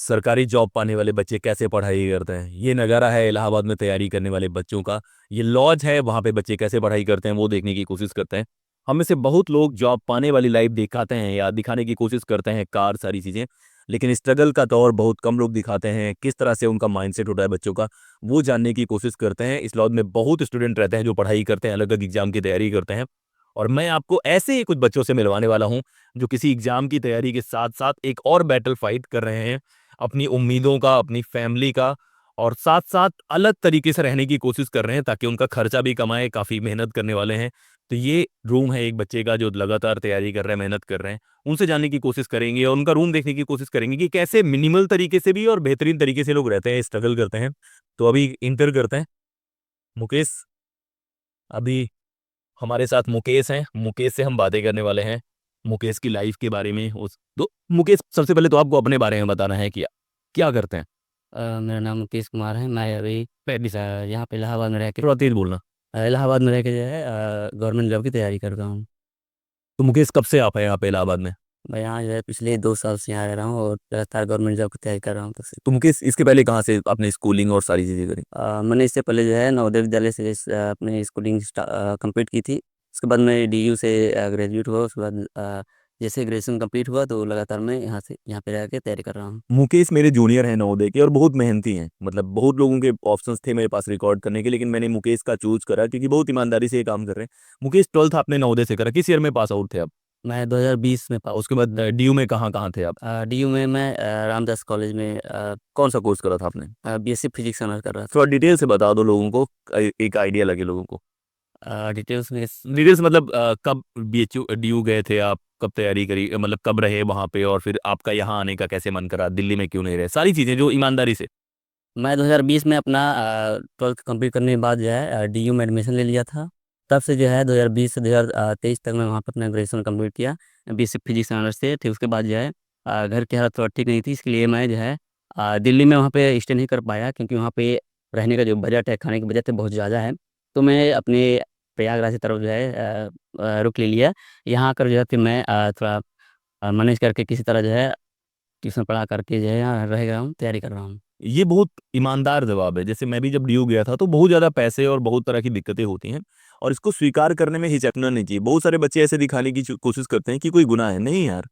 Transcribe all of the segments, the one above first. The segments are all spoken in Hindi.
सरकारी जॉब पाने वाले बच्चे कैसे पढ़ाई करते हैं। ये नज़ारा है इलाहाबाद में तैयारी करने वाले बच्चों का। ये लॉज है, वहाँ पे बच्चे कैसे पढ़ाई करते हैं वो देखने की कोशिश करते हैं। हम में से बहुत लोग जॉब पाने वाली लाइफ दिखाते हैं या दिखाने की कोशिश करते हैं, कार सारी चीज़ें। लेकिन स्ट्रगल का दौर बहुत कम लोग दिखाते हैं। किस तरह से उनका माइंडसेट होता है बच्चों का, वो जानने की कोशिश करते हैं। इस लॉज में बहुत स्टूडेंट रहते हैं जो पढ़ाई करते हैं, अलग अलग एग्जाम की तैयारी करते हैं। और मैं आपको ऐसे ही कुछ बच्चों से मिलवाने वाला हूँ जो किसी एग्जाम की तैयारी के साथ साथ एक और बैटल फाइट कर रहे हैं, अपनी उम्मीदों का, अपनी फैमिली का, और साथ साथ अलग तरीके से रहने की कोशिश कर रहे हैं ताकि उनका खर्चा भी कमाए। काफ़ी मेहनत करने वाले हैं। तो ये रूम है एक बच्चे का जो लगातार तैयारी कर रहे हैं, मेहनत कर रहे हैं। उनसे जानने की कोशिश करेंगे और उनका रूम देखने की कोशिश करेंगे कि कैसे मिनिमल तरीके से भी और बेहतरीन तरीके से लोग रहते हैं, स्ट्रगल करते हैं। तो अभी इंटर करते हैं। मुकेश, अभी हमारे साथ मुकेश हैं। मुकेश से हम बातें करने वाले हैं, मुकेश की लाइफ के बारे में। उस तो मुकेश, सबसे पहले तो आपको अपने बारे में बताना है कि क्या करते हैं। मेरा नाम मुकेश कुमार है। मैं अभी पहली से यहाँ पे इलाहाबाद में रह के थोड़ा तेज बोलना। इलाहाबाद में रह के जो है गवर्नमेंट जॉब की तैयारी कर रहा हूँ। तो मुकेश, कब से आप हैं यहाँ पे इलाहाबाद में। मैं यहाँ जो है पिछले 2 साल से यहाँ रह रहा हूँ और लगातार गवर्नमेंट जॉब की तैयारी कर रहा हूँ। तो तो मुकेश, इसके पहले कहाँ से आपने स्कूलिंग और सारी चीज़ें करी। मैंने इससे पहले जो है नवोदय विद्यालय से अपनी स्कूलिंग कंप्लीट की थी। उसके बाद मैं डीयू से ग्रेजुएट हुआ। उसके बाद जैसे ग्रेजुएशन कंप्लीट हुआ तो लगातार मैं यहाँ पे रह के तैयारी कर रहा हूँ। मुकेश मेरे जूनियर हैं नवोदय के और बहुत मेहनती हैं। मतलब बहुत लोगों के ऑप्शंस थे मेरे पास रिकॉर्ड करने के, लेकिन मैंने मुकेश का चूज करा क्योंकि बहुत ईमानदारी से ये काम कर रहे हैं। मुकेश, 12th आपने नवोदय से करा, किस ईयर में पास आउट थे आप। मैं 2020 में पास। उसके बाद डीयू में कहाँ कहाँ थे आप। डीयू में मैं रामदास कॉलेज में कौन सा कोर्स करा था आपने। बीएससी फिजिक्स ऑनर्स कर रहा थोड़ा डिटेल से बता दो लोगों को, एक आइडिया लगे लोगों को। था। डिटेल्स में डिटेल्स मतलब कब बीएचयू डीयू गए थे आप, कब तैयारी करी, मतलब कब रहे वहां पे, और फिर आपका यहाँ आने का कैसे मन करा, दिल्ली में क्यों नहीं रहे, सारी चीजें जो ईमानदारी से। मैं 2020 में अपना 12th कंप्लीट करने के बाद जो है डीयू में एडमिशन ले लिया था। तब से जो है 2020 से 2023 तक मैं वहाँ पर अपना ग्रेजुएशन कंप्लीट किया बीएससी फिजिक्स ऑनर्स से। फिर उसके बाद जो है घर की हालत थोड़ा ठीक नहीं थी, इसके लिए मैं जो है दिल्ली में वहाँ पे स्टे नहीं कर पाया, क्योंकि वहाँ पे रहने का जो बजट है, खाने की बजट है, बहुत ज़्यादा है। तो मैं अपने प्रयागराज की तरफ जो है रुक ले लिया। यहाँ आकर जो है फिर मैं थोड़ा मैनेज करके किसी तरह जो है ट्यूशन पढ़ा करके जो है यहाँ रह गया हूँ, तैयारी कर रहा हूँ। ये बहुत ईमानदार जवाब है। जैसे मैं भी जब डीयू गया था तो बहुत ज्यादा पैसे और बहुत तरह की दिक्कतें होती हैं, और इसको स्वीकार करने में हिचकना नहीं चाहिए। बहुत सारे बच्चे ऐसे दिखाने की कोशिश करते हैं कि कोई गुनाह है, नहीं यार।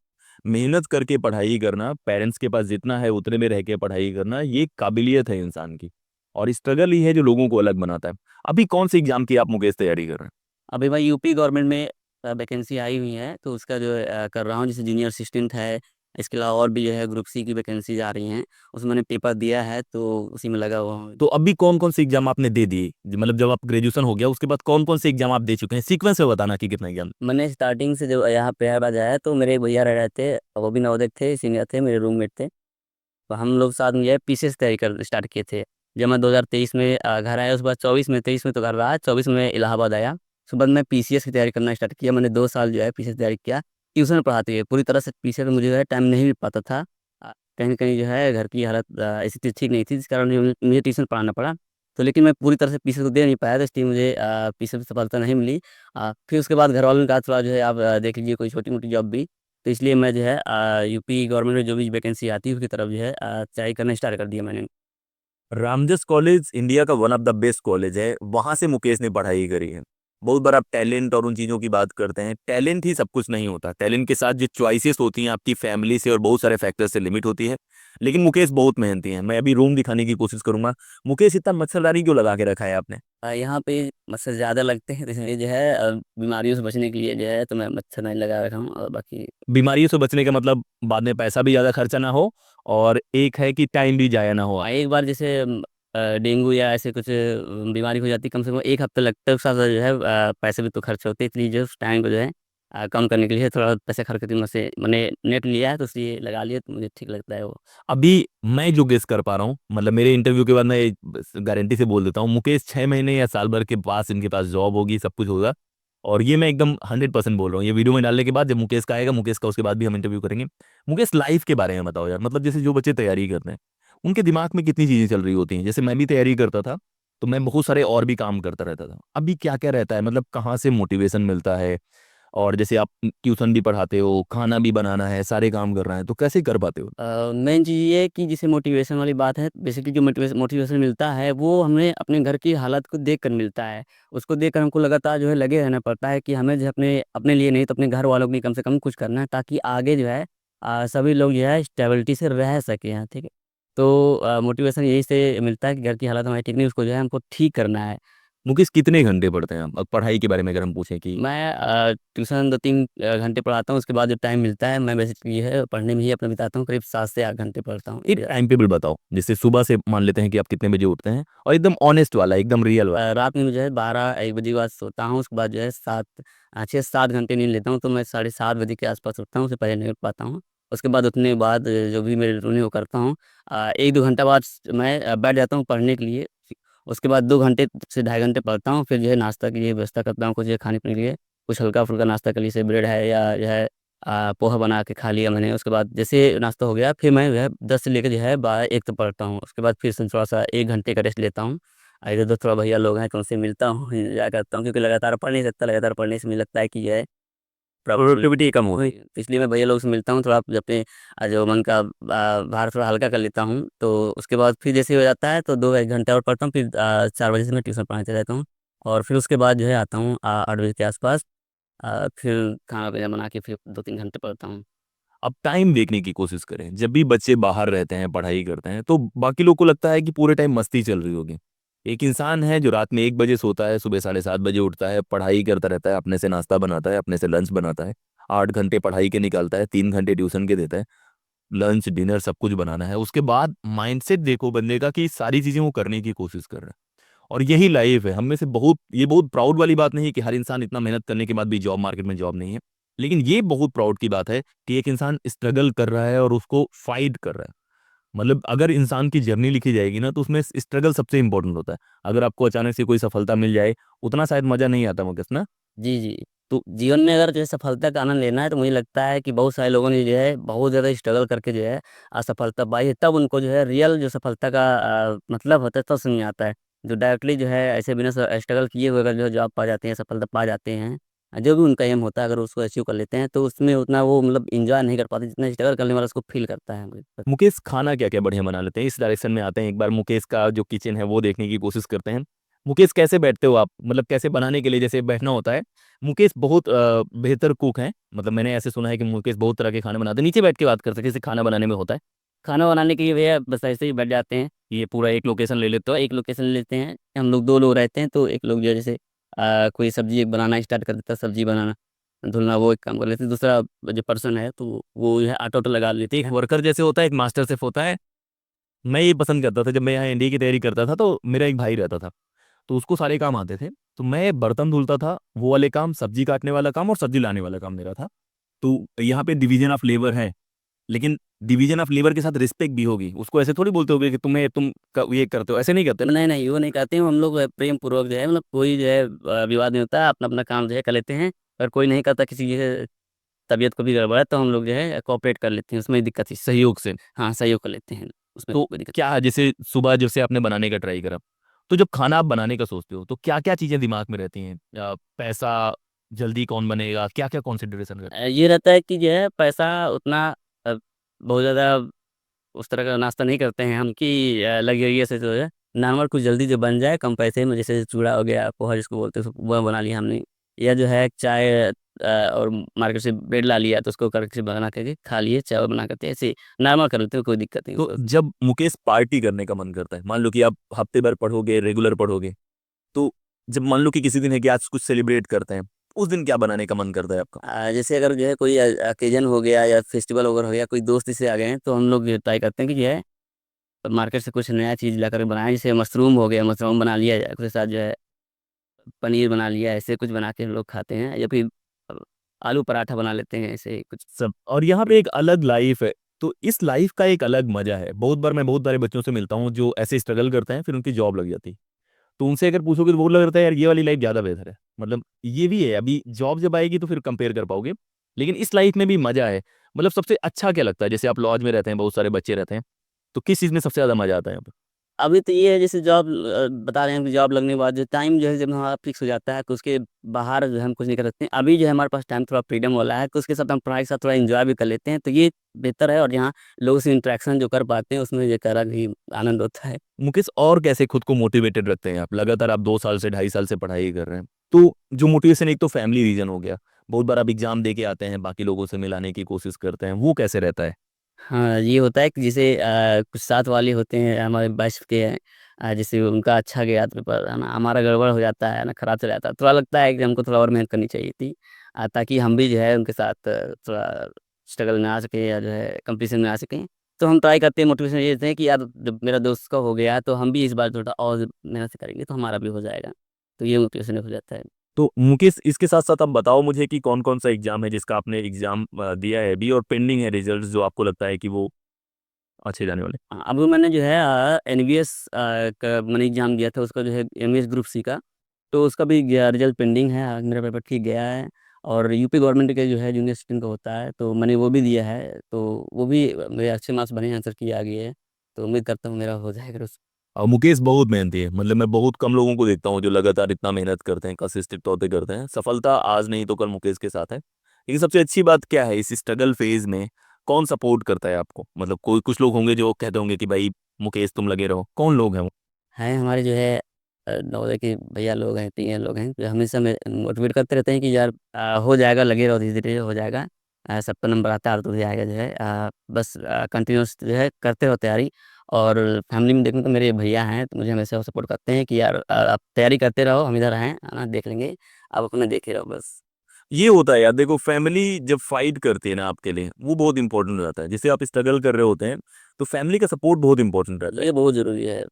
मेहनत करके पढ़ाई करना, पेरेंट्स के पास जितना है उतने में रह के पढ़ाई करना, ये काबिलियत है इंसान की। और स्ट्रगल ही है जो लोगों को अलग बनाता है। अभी कौन से एग्जाम की आप मुकेश तैयारी कर रहे हैं। अभी भाई यूपी गवर्नमेंट में वैकेंसी आई हुई है, तो उसका जो है कर रहा हूँ। जैसे जूनियर असिस्टेंट है, इसके अलावा और भी जो है ग्रुप सी की वैकेंसी आ रही हैं, उसमें मैंने पेपर दिया है, तो उसी में लगा हुआ हूँ। तो अभी कौन कौन से एग्जाम आपने दे दिए, मतलब जब आप ग्रेजुएशन हो गया उसके बाद कौन कौन से एग्जाम आप दे चुके हैं, सीक्वेंस में बताना कि कितना एग्जाम। मैंने स्टार्टिंग से जब यहाँ पे हैदराबाद आया तो मेरे एक भैया रह रहे थे, वो भी नवोदय थे, सीनियर थे, मेरे रूममेट थे। तो हम लोग साथ में जो है पीसीएस की तैयारी कर स्टार्ट किए थे। जब मैं 2023 में घर आया, उसके बाद 24 में, 23 में तो घर रहा, 24 में इलाहाबाद आया। उसके बाद मैं पीसीएस की तैयारी करना स्टार्ट किया। मैंने 2 साल जो है पीसीएस की तैयारी किया, ट्यूशन पढ़ाते हुए। पूरी तरह से पीसीएस में मुझे जो है टाइम नहीं मिल पाता था। कहीं न कहीं जो है घर की हालत स्थिति ठीक नहीं थी, जिस कारण मुझे ट्यूशन पढ़ाना पड़ा। तो लेकिन मैं पूरी तरह से पीसीएस को दे नहीं पाया, तो इसलिए मुझे पीसीएस में सफलता नहीं मिली। फिर उसके बाद घर वालों ने कहा थोड़ा जो है आप देख लीजिए कोई छोटी-मोटी जॉब भी। तो इसलिए मैं जो है यूपी गवर्नमेंट में जो भी वैकेंसी आती है उसकी तरफ जो है तैयारी करना स्टार्ट कर दिया मैंने। रामजस कॉलेज इंडिया का one of the best college है, वहां से मुकेश ने पढ़ाई करी है। बहुत बार आप टैलेंट और उन चीजों की बात करते हैं, टैलेंट ही सब कुछ नहीं होता। टैलेंट के साथ जो चॉइसेस होती हैं आपकी फैमिली से और बहुत सारे फैक्टर से लिमिट होती है। लेकिन मुकेश बहुत मेहनती हैं। मैं अभी रूम दिखाने की कोशिश करूंगा। मुकेश, इतना मच्छरदानी क्यों लगा के रखा है आपने। यहाँ पे मच्छर ज़्यादा लगते हैं, तो इसलिए जो है बीमारियों से बचने के लिए जो है तो मैं मच्छर नहीं लगा रखा हूँ, और बाकी बीमारियों से बचने का मतलब बाद में पैसा भी ज्यादा खर्चा ना हो, और एक है कि टाइम भी जाया ना हो। एक बार जैसे डेंगू या ऐसे कुछ बीमारी हो जाती, कम से कम 1 हफ्ता लगता है, उसके साथ जो है पैसे भी तो खर्च होते हैं। इसलिए जो उस टाइम को जो है कम करने के लिए थोड़ा पैसे खर्च करके मैंने नेट लिया है, तो इसलिए लगा लिया, तो मुझे ठीक लगता है वो। अभी मैं जो गेस कर पा रहा हूँ, मतलब मेरे इंटरव्यू के बाद मैं गारंटी से बोल देता हूँ, मुकेश 6 महीने या साल भर के पास इनके पास जॉब होगी, सब कुछ होगा। और ये मैं एकदम 100% बोल रहा हूँ। ये वीडियो में डालने के बाद जब मुकेश का आएगा, मुकेश का उसके बाद भी हम इंटरव्यू करेंगे। मुकेश, लाइफ के बारे में बताओ यार। मतलब जैसे जो बच्चे तैयारी करते हैं उनके दिमाग में कितनी चीजें चल रही होती हैं। जैसे मैं भी तैयारी करता था तो मैं बहुत सारे और भी काम करता रहता था। अभी क्या क्या रहता है, मतलब कहाँ से मोटिवेशन मिलता है, और जैसे आप ट्यूशन भी पढ़ाते हो, खाना भी बनाना है, सारे काम करना है, तो कैसे कर पाते हो? मेन चीज़ ये है कि जैसे मोटिवेशन वाली बात है, बेसिकली जो मोटिवेशन मिलता है वो हमें अपने घर की हालत को देख कर मिलता है। उसको देखकर हमको लगातार जो है लगे रहना पड़ता है कि हमें जो है अपने अपने लिए नहीं तो अपने घर वालों के लिए कम से कम कुछ करना है, ताकि आगे जो है सभी लोग जो है स्टेबिलिटी से रह सकें, ठीक है। तो मोटिवेशन यही से मिलता है कि घर की हालत हमारी ठीक नहीं, उसको जो है हमको ठीक करना है। मुकेश, कितने घंटे पढ़ते हैं आप? अब पढ़ाई के बारे में अगर हम पूछें कि मैं ट्यूशन 2-3 घंटे पढ़ाता हूँ, उसके बाद जो टाइम मिलता है मैं बेसिकली ये है पढ़ने में ही अपना बिताता हूँ, करीब 7 से 8 घंटे पढ़ता हूँ। एक टाइम टेबल बताओ, जैसे सुबह से मान लेते हैं कि आप कितने बजे उठते हैं, और एकदम ऑनेस्ट वाला, एकदम रियल वाला। रात में जो है 12-1 बजे के बाद सोता हूँ, उसके बाद जो है 6-7 घंटे नींद लेता हूँ, तो मैं साढ़े 7 बजे के आस-पास उठता हूँ, उससे पहले नहीं उठ पाता हूँ। उसके बाद उठने के बाद जो भी मेरी रूटीन है वो करता हूँ। 1-2 घंटा बाद मैं बैठ जाता हूँ पढ़ने के लिए। उसके बाद 2 घंटे से ढाई घंटे पढ़ता हूँ, फिर जो है नाश्ता के लिए व्यवस्था करता हूँ, कुछ जो है खाने-पीने के लिए, कुछ हल्का-फुल्का नाश्ता कर लिया, जैसे ब्रेड है या जो है पोहा बना के खा लिया मैंने। उसके बाद जैसे नाश्ता हो गया, फिर मैं जो है 10 से लेके जो है 12-1 तक पढ़ता हूँ। उसके बाद फिर से थोड़ा-सा 1 घंटे का रेस्ट लेता हूँ। इधर-उधर थोड़ा भैया लोग हैं तो उनसे मिलता हूँ, एन्जॉय करता हूँ, क्योंकि लगातार पढ़ नहीं सकता, लगातार पढ़ने से मुझे लगता है कि जो है प्रोडक्टिविटी कम होती है। तो इसलिए मैं भैया लोग से मिलता हूँ, थोड़ा अपने जो मन का भार थोड़ा हल्का कर लेता हूँ। तो उसके बाद फिर जैसे हो जाता है तो 2-1 घंटा और पढ़ता हूँ, फिर 4 बजे से मैं ट्यूशन पढ़ाते रहता हूँ। और फिर उसके बाद जो है आता हूँ 8 बजे के आस-पास, फिर खाना-पीना बना के फिर 2-3 घंटे पढ़ता हूँ। अब टाइम देखने की कोशिश करें, जब भी बच्चे बाहर रहते हैं, पढ़ाई करते हैं, तो बाकी लोग को लगता है कि पूरे टाइम मस्ती चल रही होगी। एक इंसान है जो रात में 1 बजे सोता है, सुबह 7:30 बजे उठता है, पढ़ाई करता रहता है, अपने से नाश्ता बनाता है, अपने से लंच बनाता है, 8 घंटे पढ़ाई के निकालता है, 3 घंटे ट्यूशन के देता है, लंच, डिनर सब कुछ बनाना है। उसके बाद माइंडसेट देखो बंदे का कि सारी चीज़ें वो करने की कोशिश कर रहा है। और यही लाइफ है। हम में से बहुत, ये बहुत प्राउड वाली बात नहीं है कि हर इंसान इतना मेहनत करने के बाद भी जॉब मार्केट में जॉब नहीं है। लेकिन ये बहुत प्राउड की बात है कि एक इंसान स्ट्रगल कर रहा है और उसको फाइट कर रहा है। मतलब अगर इंसान की जर्नी लिखी जाएगी ना, तो उसमें स्ट्रगल सबसे इंपॉर्टेंट होता है। अगर आपको अचानक से कोई सफलता मिल जाए, उतना शायद मजा नहीं आता मुकेश ना। जी, जी। तो जीवन में अगर जो है सफलता का आनंद लेना है तो मुझे लगता है कि बहुत सारे लोगों ने जो है बहुत ज़्यादा स्ट्रगल करके जो है असफलता पाई है, तब उनको जो है रियल जो सफलता का मतलब होता है तब समझ में आता है। जो डायरेक्टली जो है ऐसे बिना स्ट्रगल किए हुए अगर जो है जॉब पा जाते हैं, सफलता पा जाते हैं, जो भी उनका एम होता है अगर उसको अचीव कर लेते हैं तो उसमें उतना वो मतलब एन्जॉय नहीं कर पाते जितना स्ट्रगल करने वाला उसको फ़ील करता है। मुझे मुकेश, खाना क्या-क्या बढ़िया बना लेते हैं? इस डायरेक्शन में आते हैं, एक बार मुकेश का जो किचन है वो देखने की कोशिश करते हैं। मुकेश, कैसे बैठते हो आप? मतलब कैसे बनाने के लिए जैसे बैठना होता है, मुकेश बहुत बेहतर कुक हैं। मतलब मैंने ऐसे सुना है कि मुकेश बहुत तरह के खाने बनाते हैं। नीचे बैठ के बात करते हैं, जैसे खाना बनाने में होता है। खाना बनाने के लिए भैया बस ऐसे ही बैठ जाते हैं। ये पूरा एक लोकेशन ले लेते तो हो। एक लोकेशन लेते हैं, हम लोग 2 लोग रहते हैं, तो एक लोग जो है जैसे कोई सब्ज़ी बनाना स्टार्ट कर देता है, सब्ज़ी बनाना, धुलना वो एक काम कर लेते हैं, दूसरा जो पर्सन है तो वो जो है आटा-वाटा लगा लेते एक हैं। वर्कर जैसे होता है, एक मास्टर शेफ होता है। मैं ये पसंद करता था, जब मैं यहाँ एनडीए की तैयारी करता था, तो मेरा एक भाई रहता था। तो उसको सारे काम आते थे। तो मैं बर्तन धुलता था, वो वाले काम, सब्जी काटने वाला काम और सब्जी लाने वाला काम मेरा था। तो यहाँ पे डिवीज़न ऑफ लेबर है, लेकिन डिवीज़न ऑफ लेबर के साथ रिस्पेक्ट भी होगी। उसको ऐसे थोड़ी बोलते होगे कि तुम ये करते हो, ऐसे नहीं करते ना। नहीं, नहीं, वो नहीं कहते हैं, हम लोग प्रेम पूर्वक जो है मतलब कोई जो है विवाद नहीं होता है, अपना-अपना काम जो है कर लेते हैं। अगर कोई नहीं करता, किसी की तबीयत को भी गड़बड़ है, तो हम लोग जो है कोऑपरेट कर लेते हैं, उसमें दिक्कत इस सहयोग से। हाँ, सहयोग कर लेते हैं, उसमें तो कोई दिक्कत क्या जैसे सुबह जैसे आपने बनाने का ट्राई करा, तो जब खाना आप बनाने का सोचते हो, तो क्या-क्या चीज़ें दिमाग में रहती हैं? पैसा, जल्दी कौन बनेगा, क्या-क्या कंसिडरेशन करते हो? ये रहता है कि जो है पैसा उतना बहुत ज़्यादा उस तरह का नाश्ता नहीं करते हैं हम कि लग्ज़रियस से जो है, नॉर्मल कुछ जल्दी जो बन जाए कम पैसे में, जैसे चूड़ा हो गया, पोहा जिसको बोलते हैं, वह बना लिया हमने। या जो है चाय और मार्केट से ब्रेड ला लिया, तो उसको करके से बना करके खा लिए, चाय बना करके ऐसे नॉर्मल कर लेते हैं, कोई दिक्कत नहीं तो उसको। जब मुकेश पार्टी करने का मन करता है, मान लो कि आप हफ्ते भर पढ़ोगे, रेगुलर पढ़ोगे, तो जब मान लो कि किसी दिन है कि आज कुछ सेलिब्रेट करते हैं, उस दिन क्या बनाने का मन करता है आपका? जैसे अगर जो है कोई ऑकेज़न हो गया या फेस्टिवल वगैरह हो गया, कोई दोस्त जैसे आ गए हैं, तो हम लोग ये ट्राई करते हैं कि जो है मार्केट से कुछ नया चीज़ लाकर बनाएँ, जैसे मशरूम हो गया, मशरूम बना लिया जाए, उसके साथ जो है पनीर बना लिया, ऐसे कुछ बना के हम लोग खाते हैं, या फिर अ, आलू पराठा बना लेते हैं, ऐसे ही कुछ। सब, और यहाँ पे एक अलग लाइफ है। तो इस लाइफ का एक अलग मजा है। बहुत बार मैं बहुत सारे बच्चों से मिलता हूँ जो ऐसे स्ट्रगल करते हैं, फिर उनकी जॉब लग जाती है। तो उनसे अगर पूछोगे तो वो लगता है यार ये वाली लाइफ ज़्यादा बेहतर है। मतलब ये भी है, अभी जॉब जब आएगी तो फिर कंपेयर कर पाओगे। लेकिन इस लाइफ में भी मजा है। मतलब सबसे अच्छा क्या लगता है? जैसे आप लॉज में रहते हैं, बहुत सारे बच्चे रहते हैं, तो किस चीज़ में सबसे ज़्यादा मजा आता है यहाँ पे? अभी तो ये है जैसे जॉब बता रहे हैं कि जॉब लगने के बाद जो टाइम जो है जब हमारा फिक्स हो जाता है, तो उसके बाहर जो है हम कुछ नहीं कर सकते हैं। अभी जो है हमारे पास टाइम थोड़ा फ्रीडम वाला है, तो उसके साथ हम पढ़ाई के साथ थोड़ा एंजॉय भी कर लेते हैं, तो ये बेहतर है। और यहाँ लोगों से इंटरेक्शन जो कर पाते हैं उसमें एक अलग ही आनंद होता है। मुकेश, और कैसे खुद को मोटिवेटेड रखते हैं आप? लगातार आप 2 साल से 2.5 साल से पढ़ाई कर रहे हैं, तो जो मोटिवेशन, एक तो फैमिली रीजन हो गया, बहुत बार आप एग्जाम दे के आते हैं, बाकी लोगों से मिलाने की कोशिश करते हैं, वो कैसे रहता है? हाँ, ये होता है कि जैसे कुछ साथ वाले होते हैं हमारे बैच के, जैसे उनका अच्छा गया पेपर है ना, हमारा गड़बड़ हो जाता है ना, खराब चला जाता है, थोड़ा लगता है कि हमको थोड़ा और मेहनत करनी चाहिए थी, ताकि हम भी जो है उनके साथ थोड़ा स्ट्रगल में आ सके या जो है कंपटीशन में आ सकें। तो हम ट्राई करते हैं, मोटिवेशन ये देते हैं कि यार जब मेरा दोस्त का हो गया तो हम भी इस बार थोड़ा और मेहनत से करेंगे तो हमारा भी हो जाएगा। तो ये मोटिवेशन हो जाता है। तो मुकेश, इसके साथ साथ आप बताओ मुझे कि कौन कौन सा एग्जाम है जिसका आपने एग्जाम दिया है अभी और पेंडिंग है रिजल्ट, जो आपको लगता है कि वो अच्छे जाने वाले? हाँ, अब मैंने जो है एनवीएस का मैंने एग्ज़ाम दिया था, उसका जो है एमईएस ग्रुप सी का, तो उसका भी गया रिजल्ट पेंडिंग है। मेरा पेपर ठीक गया है। और यूपी गवर्नमेंट के जो है जूनियर असिस्टेंट का होता है, तो मैंने वो भी दिया है, तो वो भी मेरे अच्छे मार्क्स बने, आंसर की आ गई है, तो उम्मीद करता हूँ मेरा हो जाएगा उस। और मुकेश बहुत मेहनती है, मतलब मैं बहुत कम लोगों को देखता हूँ जो लगातार इतना मेहनत करते हैं, कंसिस्टेंट तौर पे करते हैं। सफलता आज नहीं तो कल मुकेश के साथ है। लेकिन सबसे अच्छी बात क्या है इस स्ट्रगल फेज में, कौन सपोर्ट करता है आपको? मतलब कोई कुछ लोग होंगे जो कहते होंगे कि भाई मुकेश तुम लगे रहो, कौन लोग हैं वो? हैं हमारे जो है नवोदय के भैया लोग हैं, टीए लोग हैं, जो हमेशा में मोटिवेट करते रहते हैं कि यार हो जाएगा, लगे रहो, धीरे धीरे हो जाएगा, सबका नंबर आता है तो भी आएगा जो है, बस कंटिन्यूस जो है करते रहो तैयारी। और फैमिली में देखूँ तो मेरे भैया हैं, तो मुझे हमेशा सपोर्ट करते हैं कि यार आप तैयारी करते रहो, हम इधर हैं, है ना, देख लेंगे, आप अपना देखे रहो बस। ये होता है यार, देखो फैमिली जब फाइट करती है ना आपके लिए, वो बहुत इंपॉर्टेंट हो जाता है। जैसे आप स्ट्रगल कर रहे होते हैं तो फैमिली का सपोर्ट बहुत इंपॉर्टेंट रहता ये बहुत ज़रूरी है। है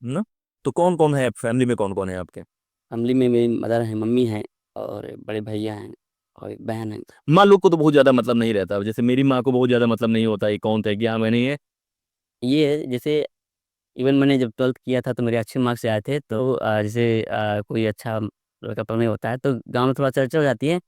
ना? तो कौन कौन है फैमिली में, कौन कौन है आपके? फैमिली में मेरी मदर हैं, मम्मी हैं, और बड़े भैया हैं, और एक बहन है। माँ लोग को तो बहुत ज्यादा मतलब नहीं रहता, जैसे मेरी माँ को बहुत ज्यादा मतलब नहीं होता, ये कौन है क्या मैंने ये। ये है जैसे इवन मैंने जब 12th किया था तो मेरे अच्छे मार्क्स आए थे, तो जैसे कोई अच्छा लड़का पढ़ने होता है तो गाँव में थोड़ा चर्चा हो जाती है,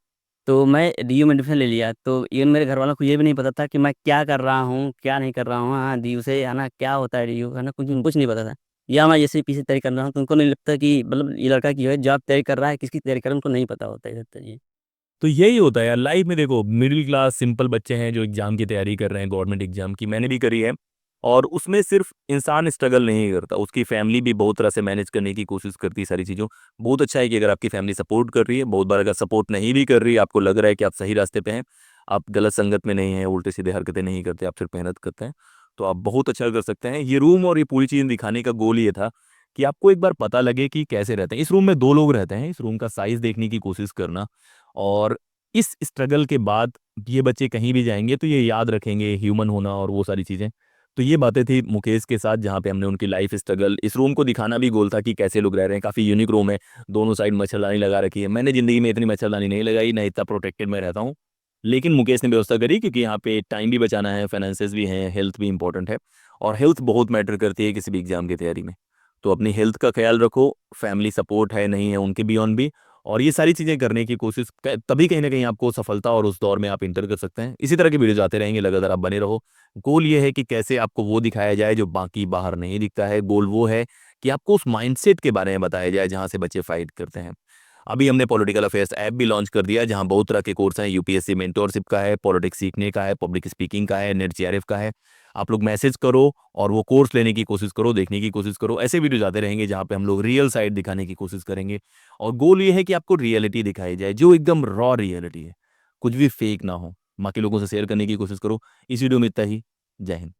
तो मैं डीयू में एडमिशन ले लिया। तो इवन मेरे घर वालों को ये भी नहीं पता था कि मैं क्या कर रहा हूँ, क्या नहीं कर रहा हूँ। हाँ, डीयू से है ना, क्या होता है डीयू, है ना, कुछ कुछ नहीं पता था। या मैं जैसे पीछे तैयारी कर रहा हूँ तो उनको नहीं लगता कि मतलब ये लड़का की जो है जॉब तैयारी कर रहा है, किसकी तैयारी कर रहा है, उनको नहीं पता होता है ये। तो यही होता है यार लाइफ में। देखो मिडिल क्लास सिंपल बच्चे हैं जो एग्जाम की तैयारी कर रहे हैं, गवर्नमेंट एग्जाम की, मैंने भी करी है। और उसमें सिर्फ इंसान स्ट्रगल नहीं करता, उसकी फैमिली भी बहुत तरह से मैनेज करने की कोशिश करती है सारी चीज़ों। बहुत अच्छा है कि अगर आपकी फैमिली सपोर्ट कर रही है, बहुत बार अगर सपोर्ट नहीं भी कर रही है, आपको लग रहा है कि आप सही रास्ते पे हैं, आप गलत संगत में नहीं हैं, उल्टे सीधे हरकतें नहीं करते, आप सिर्फ मेहनत करते हैं, तो आप बहुत अच्छा कर सकते हैं। ये रूम और ये पूरी चीज़ दिखाने का गोल ये था कि आपको एक बार पता लगे कि कैसे रहते हैं। इस रूम में 2 लोग रहते हैं, इस रूम का साइज देखने की कोशिश करना। और इस स्ट्रगल के बाद ये बच्चे कहीं भी जाएंगे तो ये याद रखेंगे ह्यूमन होना और वो सारी चीज़ें। तो ये बातें थी मुकेश के साथ, जहाँ पे हमने उनकी लाइफ स्ट्रगल, इस रूम को दिखाना भी गोल था कि कैसे लोग रह रहे हैं। काफ़ी यूनिक रूम है, दोनों साइड मच्छरदानी लगा रखी है। मैंने ज़िंदगी में इतनी मच्छरदानी नहीं लगाई, ना इतना प्रोटेक्टेड मैं रहता हूँ। लेकिन मुकेश ने व्यवस्था करी, क्योंकि यहाँ पे टाइम भी बचाना है, फाइनेंसेस भी हैं, हेल्थ भी इंपॉर्टेंट है। और हेल्थ बहुत मैटर करती है किसी भी एग्जाम की तैयारी में। तो अपनी हेल्थ का ख्याल रखो, फैमिली सपोर्ट है नहीं है उनके बियॉन्ड भी, और ये सारी चीज़ें करने की कोशिश तभी कहीं ना कहीं आपको सफलता और उस दौर में आप इंटर कर सकते हैं। इसी तरह की वीडियोज आते रहेंगे, लगातार आप बने रहो। गोल ये है कि कैसे आपको वो दिखाया जाए जो बाकी बाहर नहीं दिखता है। गोल वो है कि आपको उस माइंडसेट के बारे में बताया जाए जहाँ से बच्चे फाइट करते हैं। अभी हमने पॉलिटिकल अफेयर्स ऐप भी लॉन्च कर दिया, जहाँ बहुत तरह के कोर्स हैं। यूपीएससी मेंटोरशिप का है, पॉलिटिक्स सीखने का है, पब्लिक स्पीकिंग का है, नेट जीआरएफ का है। आप लोग मैसेज करो और वो कोर्स लेने की कोशिश करो, देखने की कोशिश करो। ऐसे वीडियो आते रहेंगे जहाँ पे हम लोग रियल साइड दिखाने की कोशिश करेंगे। और गोल ये है कि आपको रियलिटी दिखाई जाए, जो एकदम रॉ रियलिटी है, कुछ भी फेक ना हो। बाकी लोगों से शेयर करने की कोशिश करो। इस वीडियो में इतना ही। जय हिंद।